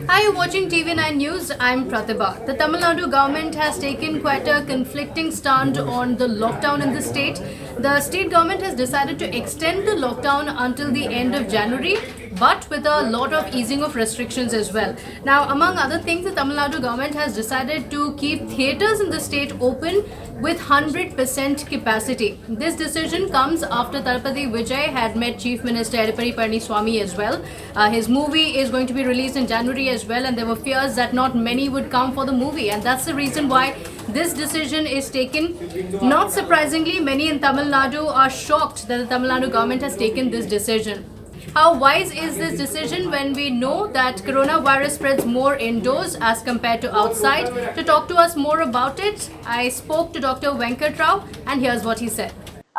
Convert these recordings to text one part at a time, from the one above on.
Hi, you're watching TV9 News. I'm Pratibha. The Tamil Nadu government has taken quite a conflicting stand on the lockdown in the state. The state government has decided to extend the lockdown until the end of January, but with a lot of easing of restrictions as well. Now, among other things, the Tamil Nadu government has decided to keep theatres in the state open with 100% capacity. This decision comes after Tarupati Vijay had met Chief Minister Edapadi Palaniswamy as well. His movie is going to be released in January as well, and there were fears that not many would come for the movie, and that's the reason why this decision is taken. Not surprisingly, many in Tamil Nadu are shocked that the Tamil Nadu government has taken this decision. How wise is this decision when we know that coronavirus spreads more indoors as compared to outside? To talk to us more about it, I spoke to Dr. Venkat Rao, and here's what he said.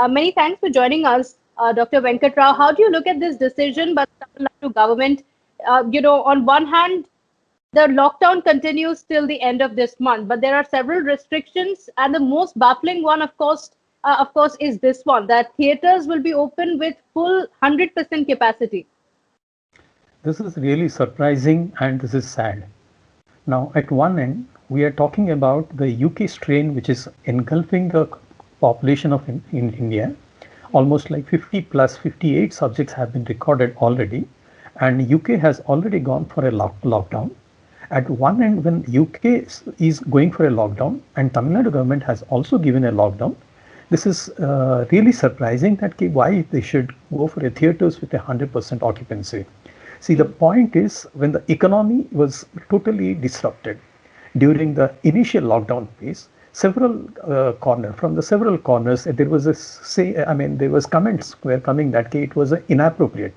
Many thanks for joining us, Dr. Venkat Rao. How do you look at this decision by the Tamil Nadu government? On one hand, the lockdown continues till the end of this month, but there are several restrictions, and the most baffling one, of course, is this one that theaters will be open with full 100% capacity. This is really surprising and this is sad. Now, at one end, we are talking about the UK strain, which is engulfing the population of in India. Almost like 50 plus 58 subjects have been recorded already, and UK has already gone for a lockdown. At one end, when UK is going for a lockdown and Tamil Nadu government has also given a lockdown, this is really surprising that why they should go for a theaters with 100% occupancy. See, the point is when the economy was totally disrupted during the initial lockdown phase, from the several corners, there was there was comments were coming that it was inappropriate.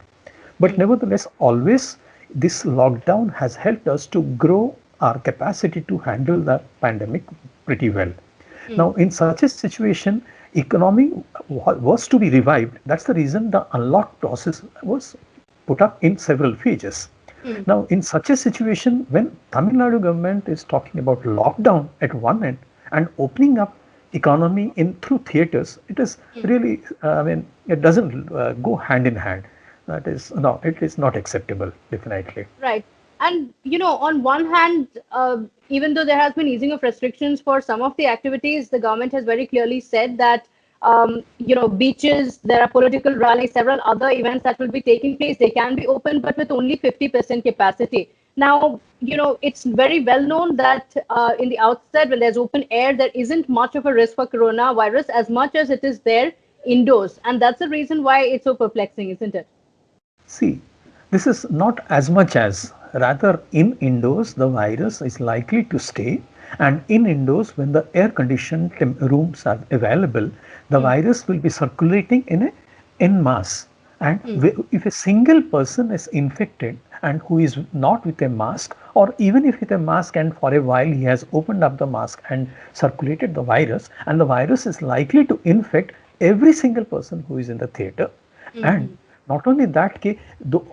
But nevertheless, always this lockdown has helped us to grow our capacity to handle the pandemic pretty well. Now, in such a situation, economy was to be revived. That's the reason the unlock process was put up in several phases. Now, in such a situation, when Tamil Nadu government is talking about lockdown at one end and opening up economy in through theaters, it is really, it doesn't go hand in hand. That is, no, it is not acceptable, definitely. Right. And, on one hand, even though there has been easing of restrictions for some of the activities, the government has very clearly said that, beaches, there are political rallies, several other events that will be taking place. They can be open, but with only 50% capacity. Now, it's very well known that in the outset, when there's open air, there isn't much of a risk for coronavirus as much as it is there indoors. And that's the reason why it's so perplexing, isn't it? See, this is not as much as, rather in indoors, the virus is likely to stay, and in indoors, when the air conditioned rooms are available, the virus will be circulating in mass. And if a single person is infected and who is not with a mask, or even if with a mask and for a while he has opened up the mask and circulated the virus, and the virus is likely to infect every single person who is in the theater. And not only that,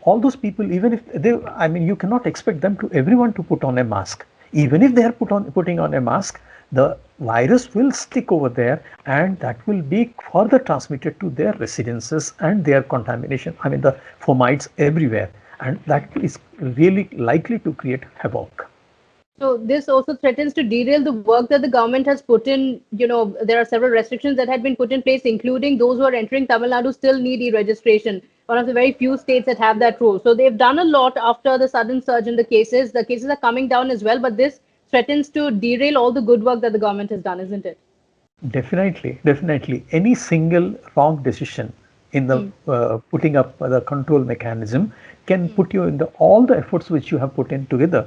all those people, even if they, you cannot expect them to everyone to put on a mask. Even if they are putting on a mask, the virus will stick over there, and that will be further transmitted to their residences and their contamination. The fomites everywhere, and that is really likely to create havoc. So this also threatens to derail the work that the government has put in. There are several restrictions that had been put in place, including those who are entering Tamil Nadu still need e-registration. One of the very few states that have that rule. So they've done a lot after the sudden surge in the cases. The cases are coming down as well, but this threatens to derail all the good work that the government has done, isn't it? Definitely, definitely. Any single wrong decision in the putting up the control mechanism can put you in all the efforts which you have put in together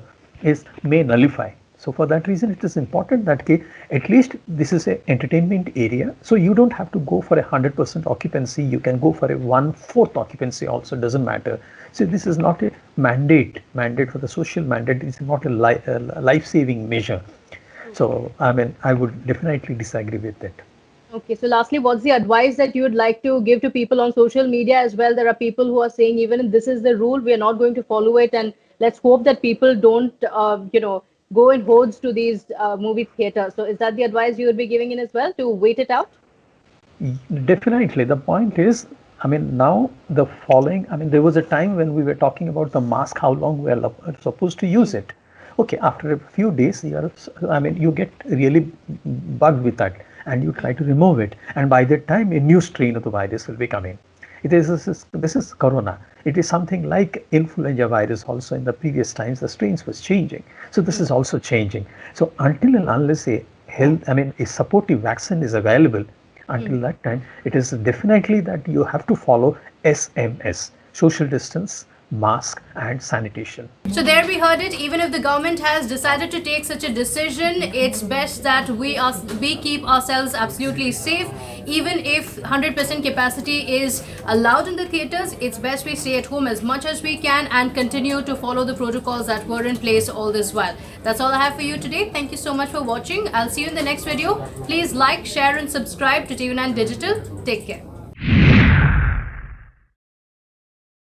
may nullify. So for that reason, it is important that at least this is an entertainment area. So you don't have to go for 100% occupancy. You can go for a 1/4 occupancy also, doesn't matter. So this is not a mandate for the social mandate. It's not a life-saving measure. So, I would definitely disagree with it. Okay, so lastly, what's the advice that you would like to give to people on social media as well? There are people who are saying, even if this is the rule, we are not going to follow it, and let's hope that people don't, go in hordes to these movie theaters. So is that the advice you would be giving in as well, to wait it out? Definitely. The point is, I mean, now the following, I mean, there was a time when we were talking about the mask, how long we are supposed to use it. Okay, after a few days, I mean, you get really bugged with that and you try to remove it. And by that time, a new strain of the virus will be coming. This is corona. It is something like influenza virus also in the previous times, the strains was changing. So this is also changing. So until and unless a supportive vaccine is available, until that time, it is definitely that you have to follow SMS, social distance, mask and sanitation. So there we heard it. Even if the government has decided to take such a decision, it's best that we keep ourselves absolutely safe. Even if 100% capacity is allowed in the theatres, it's best we stay at home as much as we can and continue to follow the protocols that were in place all this while. That's all I have for you today. Thank you so much for watching. I'll see you in the next video. Please like, share and subscribe to TV9 Digital. Take care.